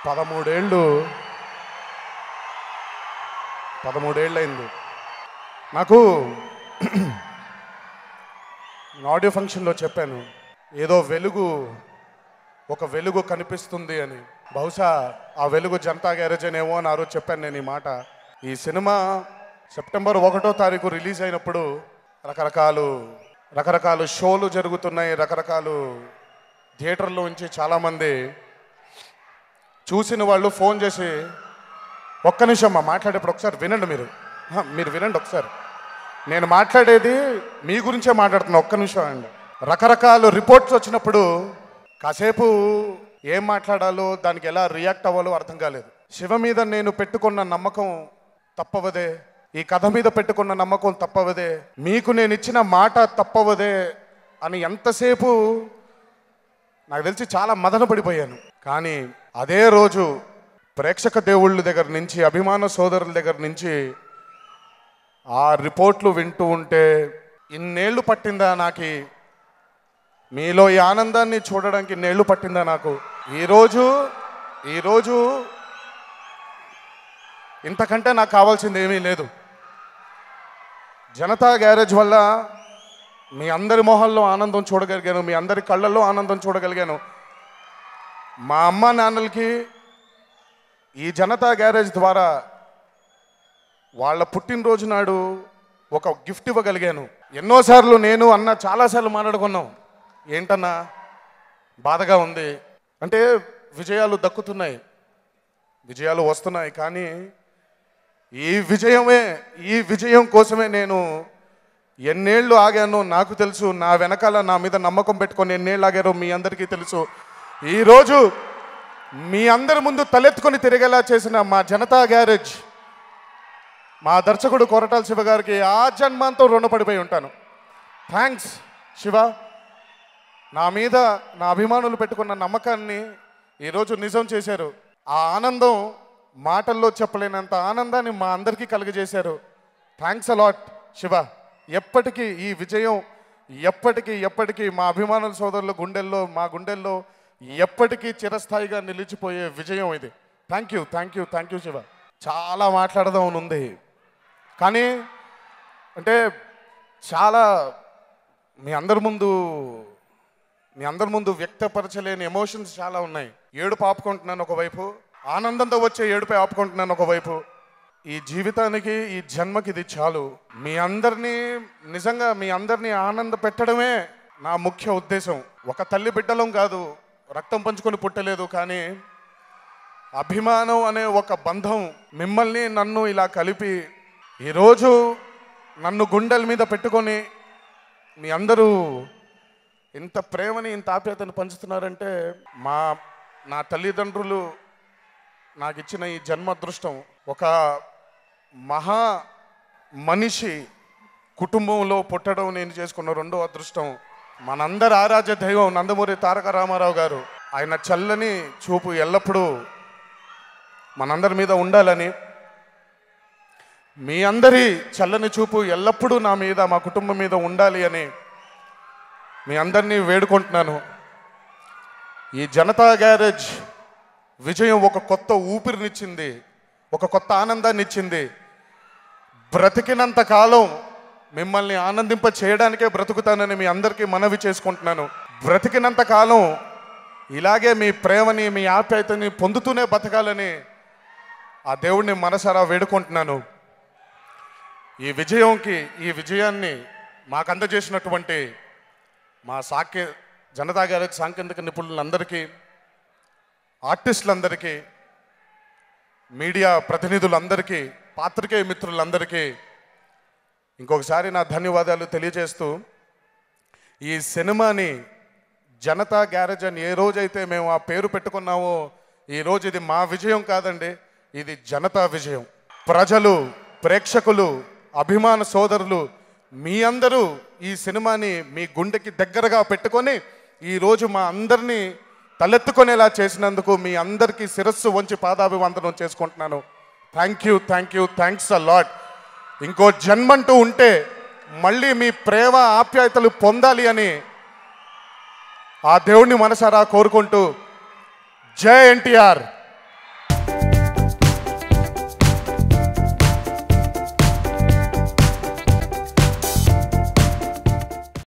13 ఏళ్ళైంది నాకు. ఆడియో ఫంక్షన్లో చెప్పాను, ఏదో ఒక వెలుగు కనిపిస్తుంది అని. బహుశా ఆ వెలుగు జనతా గ్యారేజ్ అనేమో అని ఆ రోజు చెప్పాను నేను ఈ మాట. ఈ సినిమా సెప్టెంబర్ 1వ తారీఖు రిలీజ్ అయినప్పుడు రకరకాల షోలు జరుగుతున్నాయి. రకరకాల థియేటర్లో నుంచి చాలామంది చూసిన వాళ్ళు ఫోన్ చేసి, ఒక్క నిమిషం మాట్లాడేప్పుడు ఒకసారి వినండి, మీరు వినండి ఒకసారి, నేను మాట్లాడేది మీ గురించే మాట్లాడుతున్నా, ఒక్క నిమిషం అండి. రకరకాల రిపోర్ట్స్ వచ్చినప్పుడు కాసేపు ఏం మాట్లాడాలో, దానికి ఎలా రియాక్ట్ అవ్వాలో అర్థం కాలేదు. శివ మీద నేను పెట్టుకున్న నమ్మకం తప్పవదే, ఈ కథ మీద పెట్టుకున్న నమ్మకం తప్పవదే, మీకు నేను ఇచ్చిన మాట తప్పవదే అని ఎంతసేపు నాకు తెలిసి చాలా మదన పడిపోయాను. కానీ అదే రోజు ప్రేక్షక దేవుళ్ళ దగ్గర నుంచి, అభిమాన సోదరుల దగ్గర నుంచి ఆ రిపోర్ట్లు వింటూ ఉంటే, ఇన్నేళ్ళు పట్టిందా నాకు మీలో ఈ ఆనందాన్ని చూడడానికి, ఇన్నేళ్ళు పట్టిందా నాకు. ఈరోజు ఇంతకంటే నాకు కావాల్సింది ఏమీ లేదు. జనతా గ్యారేజ్ వల్ల మీ అందరి మొహాల్లో ఆనందం చూడగలిగాను, మీ అందరి కళ్ళల్లో ఆనందం చూడగలిగాను. మా అమ్మ నాన్నలకి ఈ జనతా గ్యారేజ్ ద్వారా వాళ్ళ పుట్టినరోజు నాడు ఒక గిఫ్ట్ ఇవ్వగలిగాను. ఎన్నోసార్లు నేను అన్న చాలాసార్లు మాట్లాడుకున్నాం, ఏంటన్నా బాధగా ఉంది అంటే, విజయాలు దక్కుతున్నాయి, విజయాలు వస్తున్నాయి, కానీ ఈ విజయం కోసమే నేను ఎన్నేళ్ళు ఆగానో నాకు తెలుసు. నా వెనకాల నా మీద నమ్మకం పెట్టుకొని ఎన్నేళ్ళు ఆగారో మీ అందరికీ తెలుసు. ఈరోజు మీ అందరి ముందు తలెత్తుకొని తిరిగేలా చేసిన మా జనతా గ్యారేజ్, మా దర్శకుడు కొరటాల శివ గారికి ఆ జన్మాంతం రుణపడిపోయి ఉంటాను. థ్యాంక్స్ శివ. నా మీద నా అభిమానులు పెట్టుకున్న నమ్మకాన్ని ఈరోజు నిజం చేశారు. ఆ ఆనందం మాటల్లో చెప్పలేనంత ఆనందాన్ని మా అందరికీ కలుగజేశారు. Thanks a lot Shiva. ఎప్పటికీ ఈ విజయం ఎప్పటికీ మా అభిమానుల సోదరుల గుండెల్లో, మా గుండెల్లో ఎప్పటికీ చిరస్థాయిగా నిలిచిపోయే విజయం ఇది. Thank you Shiva. చాలా మాట్లాడదాం ఉంది, కానీ అంటే చాలా మీ అందరి ముందు వ్యక్తపరచలేని ఎమోషన్స్ చాలా ఉన్నాయి. ఏడుపు ఆపుకుంటున్నాను ఒకవైపు, ఆనందంతో వచ్చే ఏడుపై ఆపుకుంటున్నాను ఒకవైపు. ఈ జీవితానికి, ఈ జన్మకి ఇది చాలు. మీ అందరినీ ఆనంద పెట్టడమే నా ముఖ్య ఉద్దేశం. ఒక తల్లి బిడ్డలం కాదు, రక్తం పంచుకొని పుట్టలేదు, కానీ అభిమానం అనే ఒక బంధం మిమ్మల్ని నన్ను ఇలా కలిపి ఈరోజు నన్ను గుండెల మీద పెట్టుకొని మీ అందరూ ఇంత ప్రేమని, ఇంత ఆప్యాయతను పంచుతున్నారంటే నా తల్లిదండ్రులు నాకు ఇచ్చిన ఈ జన్మదృష్టం. ఒక మహా మనిషి కుటుంబంలో పుట్టడం నేను చేసుకున్న రెండో అదృష్టం. మనందరి ఆరాధ్య దైవం నందమూరి తారక రామారావు గారు, ఆయన చల్లని చూపు ఎల్లప్పుడూ మనందరి మీద ఉండాలని, మీ అందరి చల్లని చూపు ఎల్లప్పుడూ నా మీద, మా కుటుంబం మీద ఉండాలి అని మీ అందరినీ వేడుకుంటున్నాను. ఈ జనతా గ్యారేజ్ విజయం ఒక కొత్త ఊపిరినిచ్చింది, ఒక కొత్త ఆనందాన్ని ఇచ్చింది. బ్రతికినంత కాలం మిమ్మల్ని ఆనందింప చేయడానికే బ్రతుకుతానని మీ అందరికీ మనవి చేసుకుంటున్నాను. బ్రతికినంత కాలం ఇలాగే మీ ప్రేమని, మీ ఆప్యాయతని పొందుతూనే బతకాలని ఆ దేవుణ్ణి మనసారా వేడుకుంటున్నాను. ఈ విజయాన్ని మాకు అందజేసినటువంటి మా జనతా గ్యారేజ్ సాంకేతిక నిపుణులందరికీ, ఆర్టిస్టులందరికీ, మీడియా ప్రతినిధులందరికీ, పాత్రికేయ మిత్రులందరికీ ఇంకొకసారి నా ధన్యవాదాలు తెలియజేస్తూ, ఈ సినిమాని జనతా గ్యారేజ్ అని ఏ రోజైతే మేము ఆ పేరు పెట్టుకున్నామో, ఈరోజు ఇది మా విజయం కాదండి, ఇది జనతా విజయం. ప్రజలు, ప్రేక్షకులు, అభిమాన సోదరులు మీ అందరూ ఈ సినిమాని మీ గుండెకి దగ్గరగా పెట్టుకొని ఈరోజు మా అందరినీ తలెత్తుకునేలా చేసినందుకు మీ అందరికీ శిరస్సు వంచి పాదాభివందనం చేసుకుంటున్నాను. Thanks a lot. ఇంకో జన్మంటూ ఉంటే మళ్ళీ మీ ప్రేమ ఆప్యాయతలు పొందాలి అని ఆ దేవుణ్ణి మనసారా కోరుకుంటూ, జై ఎన్టీఆర్.